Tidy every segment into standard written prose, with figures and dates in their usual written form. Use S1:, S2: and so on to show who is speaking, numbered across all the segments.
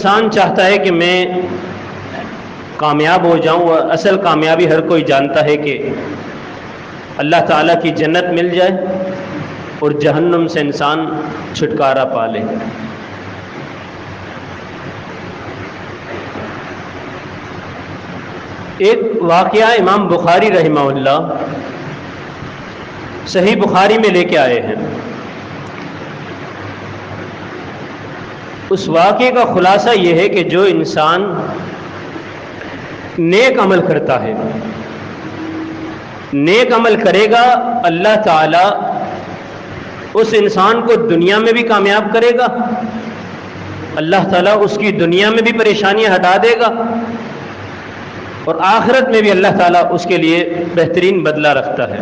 S1: انسان چاہتا ہے کہ میں کامیاب ہو جاؤں، اور اصل کامیابی ہر کوئی جانتا ہے کہ اللہ تعالیٰ کی جنت مل جائے اور جہنم سے انسان چھٹکارا پا لے۔ ایک واقعہ امام بخاری رحمہ اللہ صحیح بخاری میں لے کے آئے ہیں۔ اس واقعے کا خلاصہ یہ ہے کہ جو انسان نیک عمل کرتا ہے، نیک عمل کرے گا، اللہ تعالی اس انسان کو دنیا میں بھی کامیاب کرے گا، اللہ تعالیٰ اس کی دنیا میں بھی پریشانیاں ہٹا دے گا، اور آخرت میں بھی اللہ تعالیٰ اس کے لیے بہترین بدلہ رکھتا ہے۔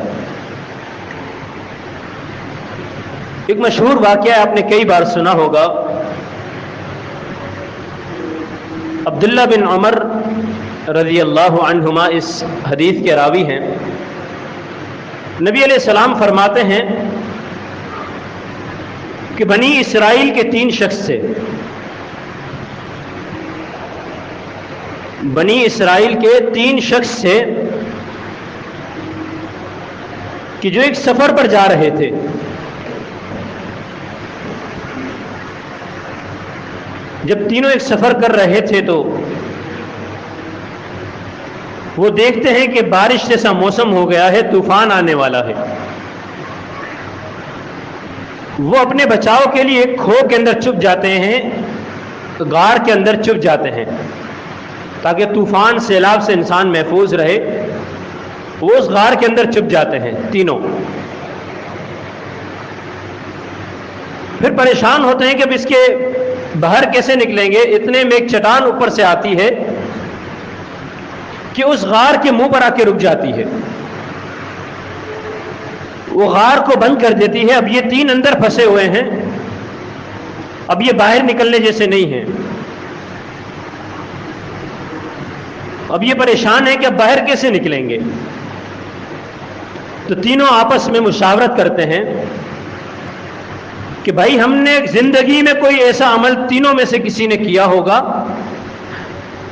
S1: ایک مشہور واقعہ آپ نے کئی بار سنا ہوگا۔ عبداللہ بن عمر رضی اللہ عنہما اس حدیث کے راوی ہیں۔ نبی علیہ السلام فرماتے ہیں کہ بنی اسرائیل کے 3 شخص تھے۔ بنی اسرائیل کے 3 شخص تھے کہ جو ایک سفر پر جا رہے تھے۔ جب تینوں ایک سفر کر رہے تھے تو وہ دیکھتے ہیں کہ بارش جیسا موسم ہو گیا ہے، طوفان آنے والا ہے۔ وہ اپنے بچاؤ کے لیے ایک کھو کے اندر چھپ جاتے ہیں، غار کے اندر چھپ جاتے ہیں تاکہ طوفان سیلاب سے انسان محفوظ رہے۔ وہ اس غار کے اندر چھپ جاتے ہیں تینوں۔ پھر پریشان ہوتے ہیں کہ اب اس کے باہر کیسے نکلیں گے۔ اتنے میں ایک چٹان اوپر سے آتی ہے کہ اس غار کے منہ پر آ کے رک جاتی ہے، وہ غار کو بند کر دیتی ہے۔ اب یہ 3 اندر پھنسے ہوئے ہیں، اب یہ باہر نکلنے جیسے نہیں ہیں۔ اب یہ پریشان ہے کہ اب باہر کیسے نکلیں گے۔ تو تینوں آپس میں مشاورت کرتے ہیں کہ بھائی ہم نے زندگی میں کوئی ایسا عمل تینوں میں سے کسی نے کیا ہوگا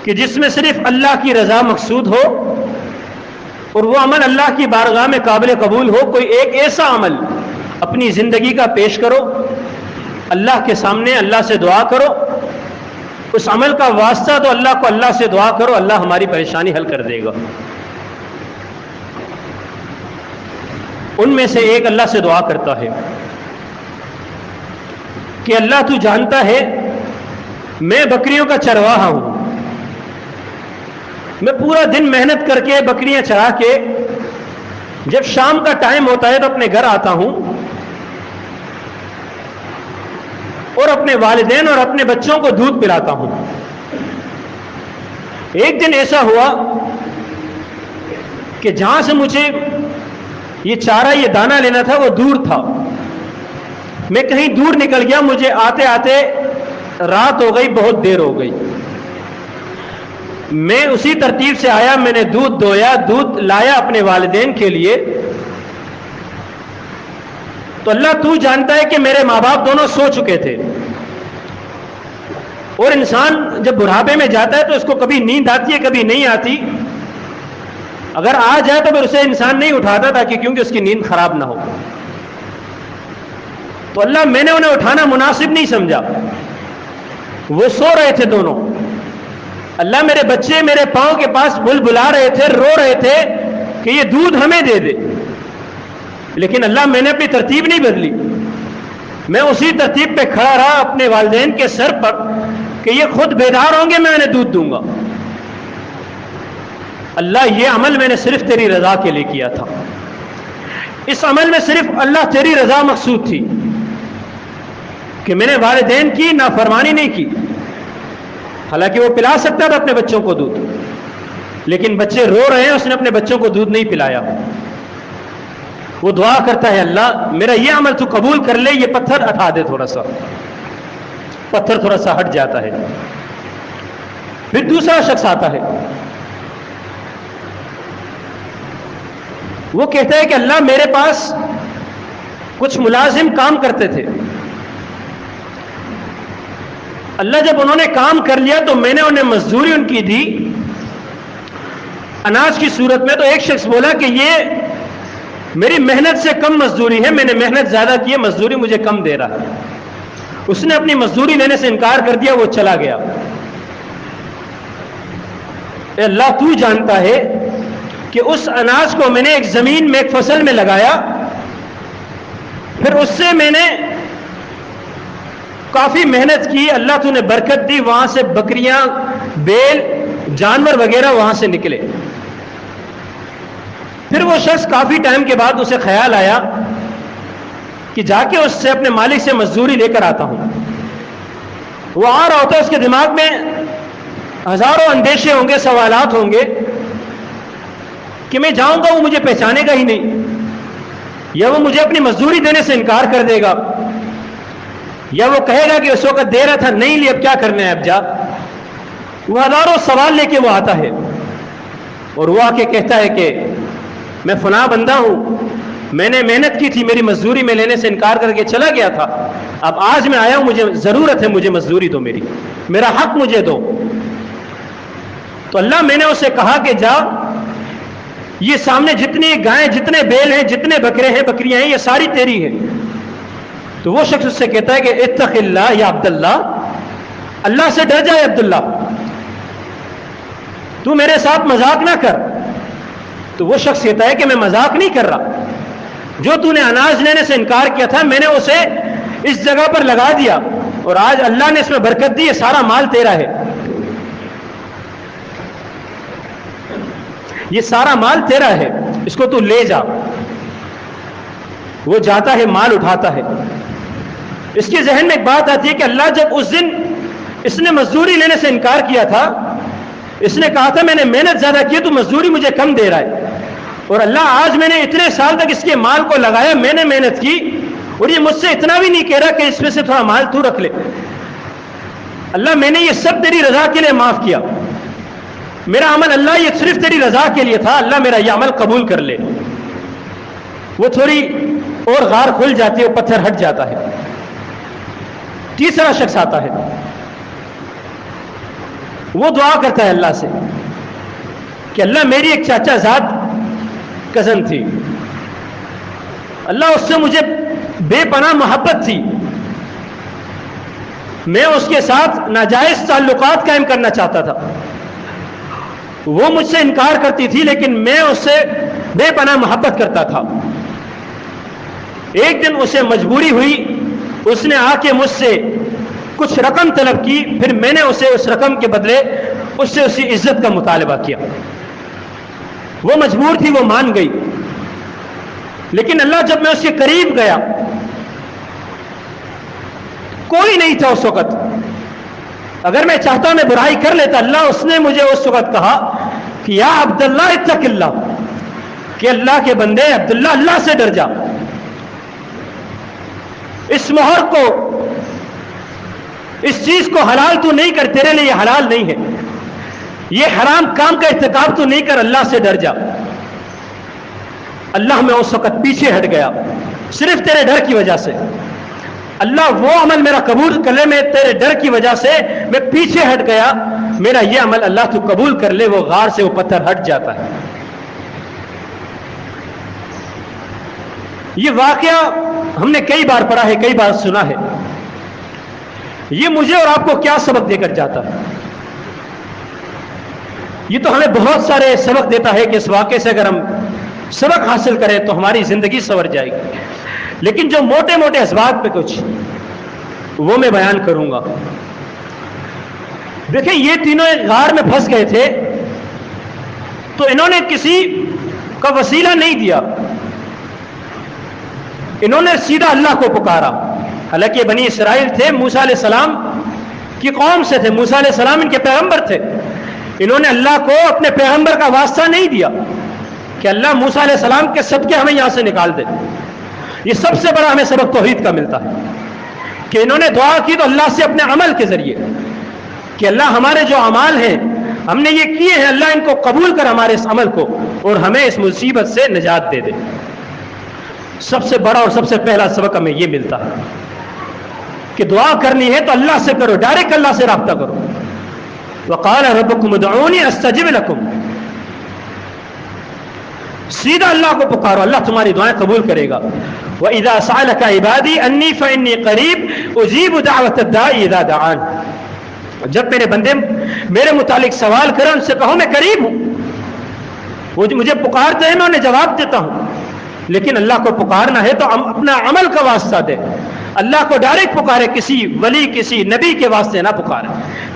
S1: کہ جس میں صرف اللہ کی رضا مقصود ہو، اور وہ عمل اللہ کی بارگاہ میں قابل قبول ہو۔ کوئی ایک ایسا عمل اپنی زندگی کا پیش کرو، اللہ کے سامنے اللہ سے دعا کرو، اس عمل کا واسطہ تو اللہ کو اللہ سے دعا کرو، اللہ ہماری پریشانی حل کر دے گا۔ ان میں سے ایک اللہ سے دعا کرتا ہے کہ اللہ تو جانتا ہے میں بکریوں کا چرواہا ہوں، میں پورا دن محنت کر کے بکریاں چرا کے جب شام کا ٹائم ہوتا ہے تو اپنے گھر آتا ہوں اور اپنے والدین اور اپنے بچوں کو دودھ پلاتا ہوں۔ ایک دن ایسا ہوا کہ جہاں سے مجھے یہ چارہ یہ دانہ لینا تھا وہ دور تھا، میں کہیں دور نکل گیا، مجھے آتے آتے رات ہو گئی، بہت دیر ہو گئی۔ میں اسی ترتیب سے آیا، میں نے دودھ دویا، دودھ لایا اپنے والدین کے لیے۔ تو اللہ تو جانتا ہے کہ میرے ماں باپ دونوں سو چکے تھے، اور انسان جب بڑھاپے میں جاتا ہے تو اس کو کبھی نیند آتی ہے کبھی نہیں آتی۔ اگر آ جائے تو پھر اسے انسان نہیں اٹھاتا تاکہ کیونکہ اس کی نیند خراب نہ ہو۔ تو اللہ میں نے انہیں اٹھانا مناسب نہیں سمجھا، وہ سو رہے تھے دونوں۔ اللہ میرے بچے میرے پاؤں کے پاس بلا رہے تھے، رو رہے تھے کہ یہ دودھ ہمیں دے دے، لیکن اللہ میں نے اپنی ترتیب نہیں بدلی، میں اسی ترتیب پہ کھڑا رہا اپنے والدین کے سر پر کہ یہ خود بیدار ہوں گے میں انہیں دودھ دوں گا۔ اللہ یہ عمل میں نے صرف تیری رضا کے لیے کیا تھا، اس عمل میں صرف اللہ تیری رضا مقصود تھی کہ میں نے والدین کی نافرمانی نہیں کی۔ حالانکہ وہ پلا سکتا تھا اپنے بچوں کو دودھ، لیکن بچے رو رہے ہیں، اس نے اپنے بچوں کو دودھ نہیں پلایا۔ وہ دعا کرتا ہے اللہ میرا یہ عمل تو قبول کر لے، یہ پتھر ہٹا دے، تھوڑا سا پتھر تھوڑا سا ہٹ جاتا ہے۔ پھر دوسرا شخص آتا ہے، وہ کہتا ہے کہ اللہ میرے پاس کچھ ملازم کام کرتے تھے، اللہ جب انہوں نے کام کر لیا تو میں نے انہیں مزدوری ان کی دی اناج کی صورت میں. تو ایک شخص بولا کہ یہ میری محنت سے کم مزدوری ہے, میں نے محنت زیادہ کی ہے, مزدوری مجھے کم دے رہا ہے. اس نے اپنی مزدوری لینے سے انکار کر دیا, وہ چلا گیا. اے اللہ تو جانتا ہے کہ اس اناج کو میں نے ایک زمین میں ایک فصل میں لگایا, پھر اس سے میں نے کافی محنت کی, اللہ تو نے برکت دی, وہاں سے بکریاں, بیل, جانور وغیرہ وہاں سے نکلے. پھر وہ شخص کافی ٹائم کے بعد اسے خیال آیا کہ جا کے اس سے اپنے مالک سے مزدوری لے کر آتا ہوں. وہ آ رہا ہوتا ہے, اس کے دماغ میں ہزاروں اندیشے ہوں گے, سوالات ہوں گے کہ میں جاؤں گا وہ مجھے پہچانے گا ہی نہیں, یا وہ مجھے اپنی مزدوری دینے سے انکار کر دے گا, یا وہ کہے گا کہ اس وقت دے رہا تھا نہیں لی, اب کیا کرنا ہے, اب جا. وہ ہزاروں سوال لے کے وہ آتا ہے اور وہ آ کے کہتا ہے کہ میں فلاں بندہ ہوں, میں نے محنت کی تھی, میری مزدوری میں لینے سے انکار کر کے چلا گیا تھا, اب آج میں آیا ہوں, مجھے ضرورت ہے, مجھے مزدوری دو, میرا حق مجھے دو. تو اللہ میں نے اسے کہا کہ جا, یہ سامنے جتنی گائیں, جتنے بیل ہیں, جتنے بکرے ہیں, بکریاں ہیں, یہ ساری تیری ہیں. تو وہ شخص اس سے کہتا ہے کہ اتق اللہ یا عبداللہ, اللہ سے ڈر جائے عبداللہ, تو میرے ساتھ مذاق نہ کر. تو وہ شخص کہتا ہے کہ میں مذاق نہیں کر رہا, جو تو نے اناج لینے سے انکار کیا تھا میں نے اسے اس جگہ پر لگا دیا, اور آج اللہ نے اس میں برکت دی, یہ سارا مال تیرا ہے, یہ سارا مال تیرا ہے, اس کو تو لے جا. وہ جاتا ہے, مال اٹھاتا ہے. اس کے ذہن میں ایک بات آتی ہے کہ اللہ جب اس دن اس نے مزدوری لینے سے انکار کیا تھا, اس نے کہا تھا میں نے محنت زیادہ کی تو مزدوری مجھے کم دے رہا ہے, اور اللہ آج میں نے اتنے سال تک اس کے مال کو لگایا, میں نے محنت کی, اور یہ مجھ سے اتنا بھی نہیں کہہ رہا کہ اس میں سے تھوڑا مال تو رکھ لے. اللہ میں نے یہ سب تیری رضا کے لیے معاف کیا, میرا عمل اللہ یہ صرف تیری رضا کے لیے تھا, اللہ میرا یہ عمل قبول کر لے. وہ تھوڑی اور غار کھل جاتی ہے, وہ پتھر ہٹ جاتا ہے. تیسرا شخص آتا ہے, وہ دعا کرتا ہے اللہ سے کہ اللہ میری ایک چاچا زاد کزن تھی, اللہ اس سے مجھے بے پناہ محبت تھی, میں اس کے ساتھ ناجائز تعلقات قائم کرنا چاہتا تھا, وہ مجھ سے انکار کرتی تھی لیکن میں اس سے بے پناہ محبت کرتا تھا. ایک دن اسے مجبوری ہوئی, اس نے آ کے مجھ سے کچھ رقم طلب کی, پھر میں نے اسے اس رقم کے بدلے اس سے اسی عزت کا مطالبہ کیا. وہ مجبور تھی, وہ مان گئی, لیکن اللہ جب میں اس کے قریب گیا, کوئی نہیں تھا اس وقت, اگر میں چاہتا میں برائی کر لیتا, اللہ اس نے مجھے اس وقت کہا کہ یا عبداللہ اتق اللہ, کہ اللہ کے بندے عبداللہ اللہ سے ڈر جا, اس مہر کو, اس چیز کو حلال تو نہیں کر, تیرے لیے یہ حلال نہیں ہے, یہ حرام کام کا ارتکاب تو نہیں کر, اللہ سے ڈر جا. اللہ میں اس وقت پیچھے ہٹ گیا صرف تیرے ڈر کی وجہ سے. اللہ وہ عمل میرا قبول کر لے, میں تیرے ڈر کی وجہ سے میں پیچھے ہٹ گیا, میرا یہ عمل اللہ تو قبول کر لے. وہ غار سے وہ پتھر ہٹ جاتا ہے. یہ واقعہ ہم نے کئی بار پڑھا ہے, کئی بار سنا ہے. یہ مجھے اور آپ کو کیا سبق دے کر جاتا ہے؟ یہ تو ہمیں بہت سارے سبق دیتا ہے کہ اس واقعے سے اگر ہم سبق حاصل کریں تو ہماری زندگی سنور جائے گی. لیکن جو موٹے موٹے اسباق پہ کچھ وہ میں بیان کروں گا. دیکھیں یہ تینوں ایک غار میں پھنس گئے تھے, تو انہوں نے کسی کا وسیلہ نہیں دیا, انہوں نے سیدھا اللہ کو پکارا. حالانکہ بنی اسرائیل تھے, موسیٰ علیہ السلام کی قوم سے تھے, موسیٰ علیہ السلام ان کے پیغمبر تھے. انہوں نے اللہ کو اپنے پیغمبر کا واسطہ نہیں دیا کہ اللہ موسیٰ علیہ السلام کے صدقے ہمیں یہاں سے نکال دے. یہ سب سے بڑا ہمیں سبق توحید کا ملتا ہے کہ انہوں نے دعا کی تو اللہ سے اپنے عمل کے ذریعے کہ اللہ ہمارے جو اعمال ہیں ہم نے یہ کیے ہیں, اللہ ان کو قبول کر ہمارے اس عمل کو, اور ہمیں اس مصیبت سے نجات دے دے. سب سے بڑا اور سب سے پہلا سبق ہمیں یہ ملتا ہے. کہ دعا کرنی ہے تو اللہ سے کرو، ڈائریکٹ اللہ سے رابطہ کرو. وقال ربکم ادعونی استجب لکم، سیدھا اللہ کو پکارو، اللہ تمہاری دعائیں قبول کرے گا. وَإِذَا سَأَلَكَ عِبَادِي أَنِّي فَإِنِّي قَرِيبٌ أُجِيبُ دَعْوَةَ الدَّاعِ إِذَا دَعَانِ، جب میرے بندے میرے متعلق سوال کریں ان سے کہو میں قریب ہوں، وہ مجھے پکارتے ہیں میں انہیں جواب دیتا ہوں. لیکن اللہ کو پکارنا ہے تو اپنا عمل کا واسطہ دے، اللہ کو ڈائریکٹ پکارے، کسی ولی کسی نبی کے واسطے نہ پکارے،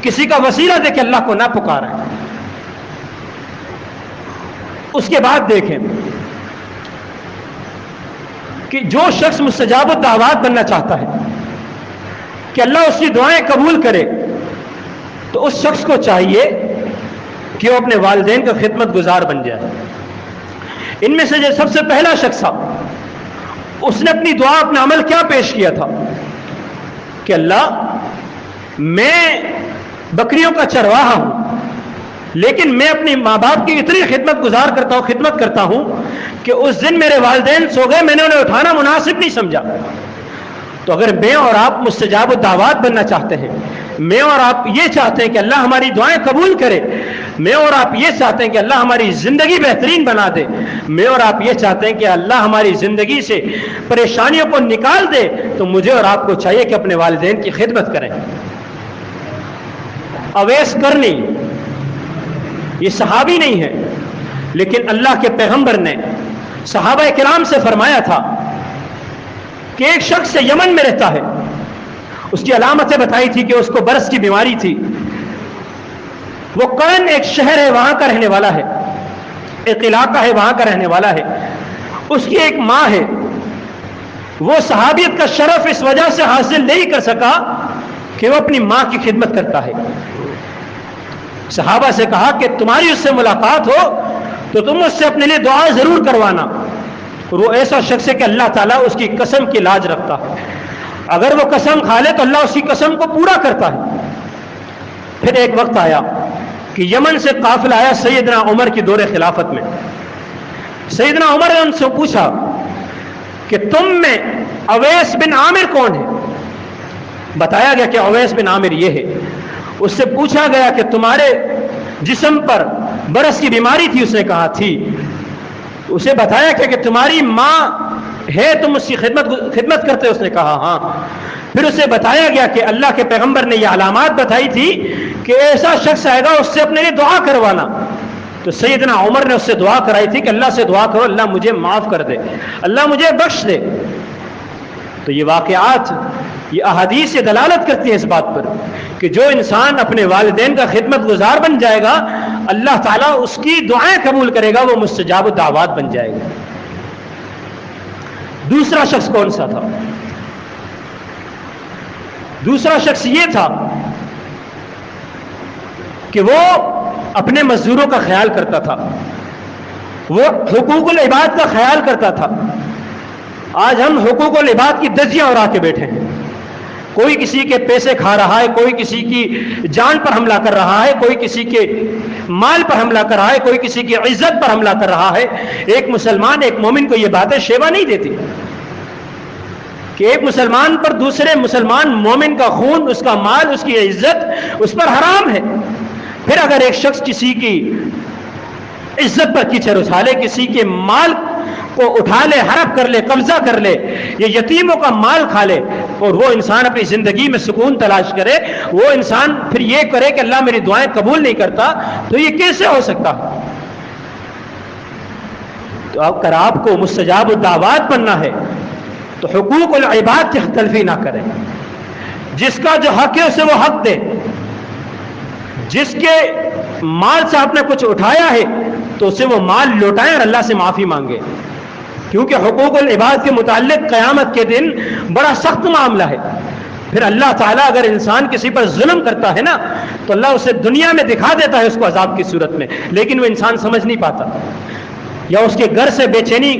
S1: کسی کا وسیلہ دے کے اللہ کو نہ پکارے. اس کے بعد دیکھیں کہ جو شخص مستجاب الدعوات بننا چاہتا ہے کہ اللہ اس کی دعائیں قبول کرے، تو اس شخص کو چاہیے کہ وہ اپنے والدین کا خدمت گزار بن جائے. ان میں سے جو سب سے پہلا شخص تھا، اس نے اپنی دعا اپنا عمل کیا پیش کیا تھا کہ اللہ میں بکریوں کا چرواہا ہوں، لیکن میں اپنی ماں باپ کی اتنی خدمت کرتا ہوں کہ اس دن میرے والدین سو گئے، میں نے انہیں اٹھانا مناسب نہیں سمجھا. تو اگر میں اور آپ مستجاب الدعوات بننا چاہتے ہیں، میں اور آپ یہ چاہتے ہیں کہ اللہ ہماری دعائیں قبول کرے، میں اور آپ یہ چاہتے ہیں کہ اللہ ہماری زندگی بہترین بنا دے، میں اور آپ یہ چاہتے ہیں کہ اللہ ہماری زندگی سے پریشانیوں کو نکال دے، تو مجھے اور آپ کو چاہیے کہ اپنے والدین کی خدمت کریں. اویس کرنی یہ صحابی نہیں ہے، لیکن اللہ کے پیغمبر نے صحابہ کرام سے فرمایا تھا کہ ایک شخص یمن میں رہتا ہے، اس کی علامتیں بتائی تھی کہ اس کو برس کی بیماری تھی. وہ قرن ایک شہر ہے وہاں کا رہنے والا ہے، ایک علاقہ ہے وہاں کا رہنے والا ہے. اس کی ایک ماں ہے، وہ صحابیت کا شرف اس وجہ سے حاصل نہیں کر سکا کہ وہ اپنی ماں کی خدمت کرتا ہے. صحابہ سے کہا کہ تمہاری اس سے ملاقات ہو تو تم اس سے اپنے لیے دعا ضرور کروانا. اور وہ ایسا شخص ہے کہ اللہ تعالیٰ اس کی قسم کی لاج رکھتا ہے، اگر وہ قسم کھا لے تو اللہ اس کی قسم کو پورا کرتا ہے. پھر ایک وقت آیا کہ یمن سے قافلہ آیا سیدنا عمر کی دور خلافت میں. سیدنا عمر نے ان سے پوچھا کہ تم میں اویس بن عامر کون ہے؟ بتایا گیا کہ اویس بن عامر یہ ہے. اس سے پوچھا گیا کہ تمہارے جسم پر برس کی بیماری تھی؟ اس نے کہا تھی. اسے بتایا کہ تمہاری ماں ہے، تم اس کی خدمت کرتے؟ اس نے کہا ہاں. پھر اسے بتایا گیا کہ اللہ کے پیغمبر نے یہ علامات بتائی تھی کہ ایسا شخص آئے گا، اس سے اپنے لیے دعا کروانا. تو سیدنا عمر نے اس سے دعا کرائی تھی کہ اللہ سے دعا کرو اللہ مجھے معاف کر دے، اللہ مجھے بخش دے. تو یہ واقعات، یہ احادیث یہ دلالت کرتی ہیں اس بات پر کہ جو انسان اپنے والدین کا خدمت گزار بن جائے گا، اللہ تعالیٰ اس کی دعائیں قبول کرے گا، وہ مستجاب الدعوات بن جائے گا. دوسرا شخص کون سا تھا؟ دوسرا شخص یہ تھا کہ وہ اپنے مزدوروں کا خیال کرتا تھا، وہ حقوق العباد کا خیال کرتا تھا. آج ہم حقوق العباد کی دجیاں اڑا کے بیٹھے ہیں. کوئی کسی کے پیسے کھا رہا ہے، کوئی کسی کی جان پر حملہ کر رہا ہے، کوئی کسی کے مال پر حملہ کر رہا ہے، کوئی کسی کی عزت پر حملہ کر رہا ہے. ایک مسلمان ایک مومن کو یہ باتیں شیوا نہیں دیتی کہ ایک مسلمان پر دوسرے مسلمان مومن کا خون، اس کا مال، اس کی عزت اس پر حرام ہے. پھر اگر ایک شخص کسی کی عزت پر کیچڑ اچھالے، کسی کے مال کو اٹھا لے، ہڑپ کر لے، قبضہ کر لے، یا یتیموں کا مال کھا لے، اور وہ انسان اپنی زندگی میں سکون تلاش کرے، وہ انسان پھر یہ کرے کہ اللہ میری دعائیں قبول نہیں کرتا، تو یہ کیسے ہو سکتا؟ تو اگر آپ کو مستجاب الدعوات بننا ہے تو حقوق العباد کی تلفی نہ کریں. جس کا جو حق ہے اسے وہ حق دے. جس کے مال سے آپ نے کچھ اٹھایا ہے تو اسے وہ مال لوٹائیں اور اللہ سے معافی مانگے، کیونکہ حقوق العباد کے متعلق قیامت کے دن بڑا سخت معاملہ ہے. پھر اللہ تعالیٰ اگر انسان کسی پر ظلم کرتا ہے نا تو اللہ اسے دنیا میں دکھا دیتا ہے اس کو عذاب کی صورت میں، لیکن وہ انسان سمجھ نہیں پاتا، یا اس کے گھر سے بے چینی،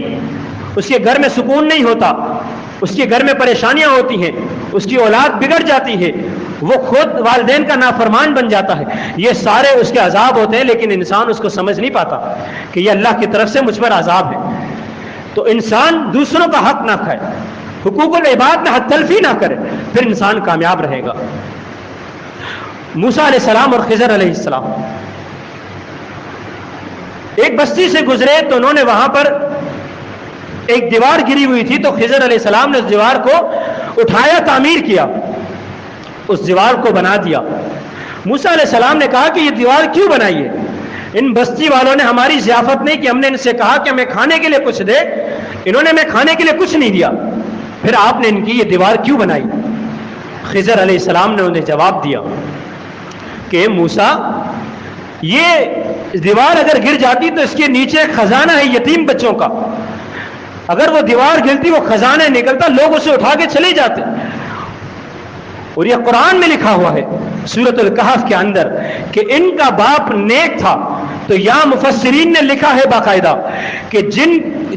S1: اس کے گھر میں سکون نہیں ہوتا، اس کے گھر میں پریشانیاں ہوتی ہیں، اس کی اولاد بگڑ جاتی ہے، وہ خود والدین کا نافرمان بن جاتا ہے. یہ سارے اس کے عذاب ہوتے ہیں، لیکن انسان اس کو سمجھ نہیں پاتا کہ یہ اللہ کی طرف سے مجھ پر عذاب ہے. تو انسان دوسروں کا حق نہ کھائے، حقوق العباد میں حد تلفی نہ کرے، پھر انسان کامیاب رہے گا۔ موسیٰ علیہ السلام اور خضر علیہ السلام ایک بستی سے گزرے تو انہوں نے وہاں پر ایک دیوار گری ہوئی تھی، تو خضر علیہ السلام نے اس دیوار کو اٹھایا، تعمیر کیا، اس دیوار کو بنا دیا۔ موسیٰ علیہ السلام نے کہا کہ یہ دیوار کیوں بنائی ہے؟ ان بستی والوں نے ہماری ضیافت نہیں کی، ہم نے ان سے کہا کہ ہمیں کھانے کے لیے کچھ دے، انہوں نے ہمیں کھانے کے لیے کچھ نہیں دیا، پھر آپ نے ان کی یہ دیوار کیوں بنائی؟ خضر علیہ السلام نے انہیں جواب دیا کہ موسیٰ، یہ دیوار اگر گر جاتی تو اس کے نیچے خزانہ ہے یتیم بچوں کا، اگر وہ دیوار گرتی وہ خزانہ نکلتا، لوگ اسے اٹھا کے چلے جاتے۔ اور یہ قرآن میں لکھا ہوا ہے سورۃ الکہف کے اندر کہ ان کا باپ نیک تھا، تو یہاں مفسرین نے لکھا ہے باقاعدہ کہ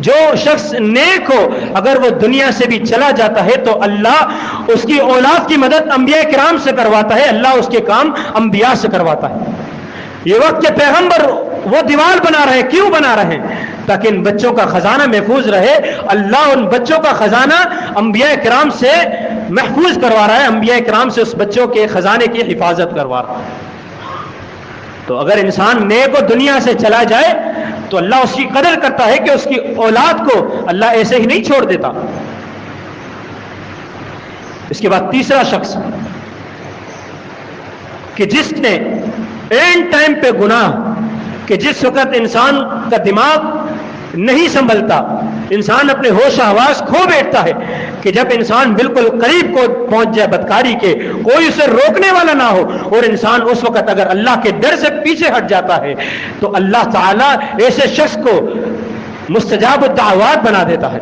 S1: جو شخص نیک ہو اگر وہ دنیا سے بھی چلا جاتا ہے تو اللہ اس کی اولاد کی مدد انبیاء کرام سے کرواتا ہے، اللہ اس کے کام انبیاء سے کرواتا ہے۔ یہ وقت کے پیغمبر وہ دیوار بنا رہے، کیوں بنا رہے ہیں؟ تاکہ ان بچوں کا خزانہ محفوظ رہے۔ اللہ ان بچوں کا خزانہ انبیاء کرام سے محفوظ کروا رہا ہے، انبیاء کرام سے اس بچوں کے خزانے کی حفاظت کروا رہا ہے۔ تو اگر انسان نیک و دنیا سے چلا جائے تو اللہ اس کی قدر کرتا ہے کہ اس کی اولاد کو اللہ ایسے ہی نہیں چھوڑ دیتا۔ اس کے بعد تیسرا شخص کہ جس نے اینڈ ٹائم پہ گناہ، کہ جس وقت انسان کا دماغ نہیں سنبھلتا، انسان اپنے ہوش حواس کھو بیٹھتا ہے، کہ جب انسان بالکل قریب کو پہنچ جائے بدکاری کے، کوئی اسے روکنے والا نہ ہو، اور انسان اس وقت اگر اللہ کے ڈر سے پیچھے ہٹ جاتا ہے تو اللہ تعالیٰ ایسے شخص کو مستجاب الدعوات بنا دیتا ہے۔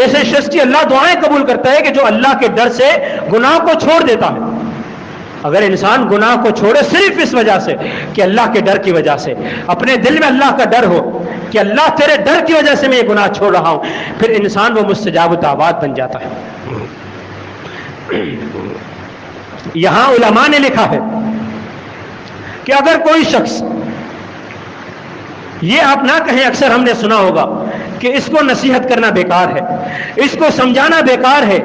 S1: ایسے شخص کی اللہ دعائیں قبول کرتا ہے کہ جو اللہ کے ڈر سے گناہ کو چھوڑ دیتا ہے۔ اگر انسان گناہ کو چھوڑے صرف اس وجہ سے کہ اللہ کے ڈر کی وجہ سے، اپنے دل میں اللہ کا ڈر ہو کہ اللہ تیرے ڈر کی وجہ سے میں یہ گناہ چھوڑ رہا ہوں، پھر انسان وہ مستجاب الدعوات بن جاتا ہے۔ یہاں علماء نے لکھا ہے کہ اگر کوئی شخص، یہ آپ نہ کہیں، اکثر ہم نے سنا ہوگا کہ اس کو نصیحت کرنا بیکار ہے، اس کو سمجھانا بیکار ہے،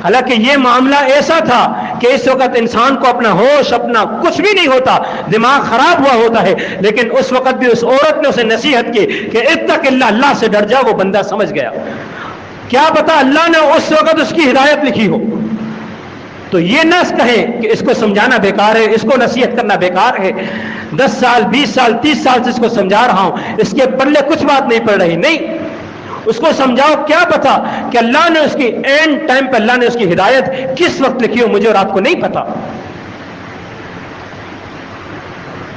S1: حالانکہ یہ معاملہ ایسا تھا کہ اس وقت انسان کو اپنا ہوش، اپنا کچھ بھی نہیں ہوتا، دماغ خراب ہوا ہوتا ہے، لیکن اس وقت بھی اس عورت نے اسے نصیحت کی کہ اتق اللہ، اللہ سے ڈر جا۔ وہ بندہ سمجھ گیا، کیا پتا اللہ نے اس وقت اس کی ہدایت لکھی ہو۔ تو یہ نہ کہیں کہ اس کو سمجھانا بیکار ہے، اس کو نصیحت کرنا بیکار ہے، 10 سال 20 سال 30 سال سے اس کو سمجھا رہا ہوں، اس کے پلے کچھ بات نہیں پڑ رہی۔ نہیں، اس کو سمجھاؤ، کیا پتا کہ اللہ نے اس کی اینڈ ٹائم پہ اللہ نے اس کی ہدایت کس وقت لکھی ہو، مجھے اور آپ کو نہیں پتا۔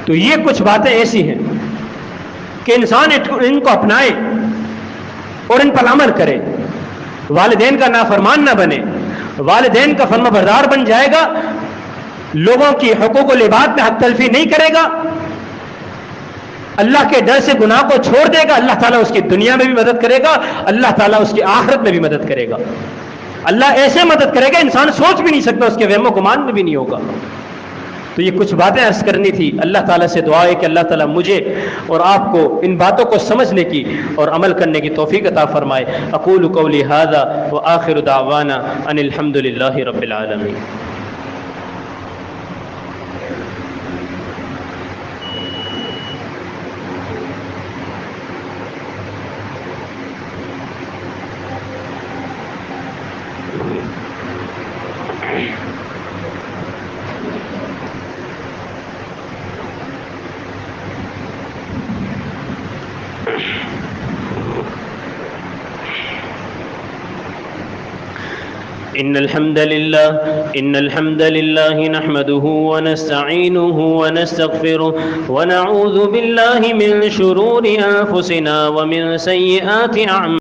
S1: تو یہ کچھ باتیں ایسی ہیں کہ انسان ان کو اپنائے اور ان پر عمل کرے، والدین کا نافرمان نہ بنے، والدین کا فرما بردار بن جائے گا، لوگوں کی حقوق العباد میں حق تلفی نہیں کرے گا، اللہ کے ڈر سے گناہ کو چھوڑ دے گا، اللہ تعالیٰ اس کی دنیا میں بھی مدد کرے گا، اللہ تعالیٰ اس کی آخرت میں بھی مدد کرے گا۔ اللہ ایسے مدد کرے گا انسان سوچ بھی نہیں سکتا، اس کے وہم و گمان میں بھی نہیں ہوگا۔ تو یہ کچھ باتیں عرض کرنی تھی۔ اللہ تعالیٰ سے دعا ہے کہ اللہ تعالیٰ مجھے اور آپ کو ان باتوں کو سمجھنے کی اور عمل کرنے کی توفیق عطا فرمائے۔ اقول قولی ھذا وآخر دعوانا ان الحمد للہ رب العالمین۔ إن الحمد لله نحمده ونستعينه ونستغفره ونعوذ بالله من شرور أنفسنا ومن سيئات أعمالنا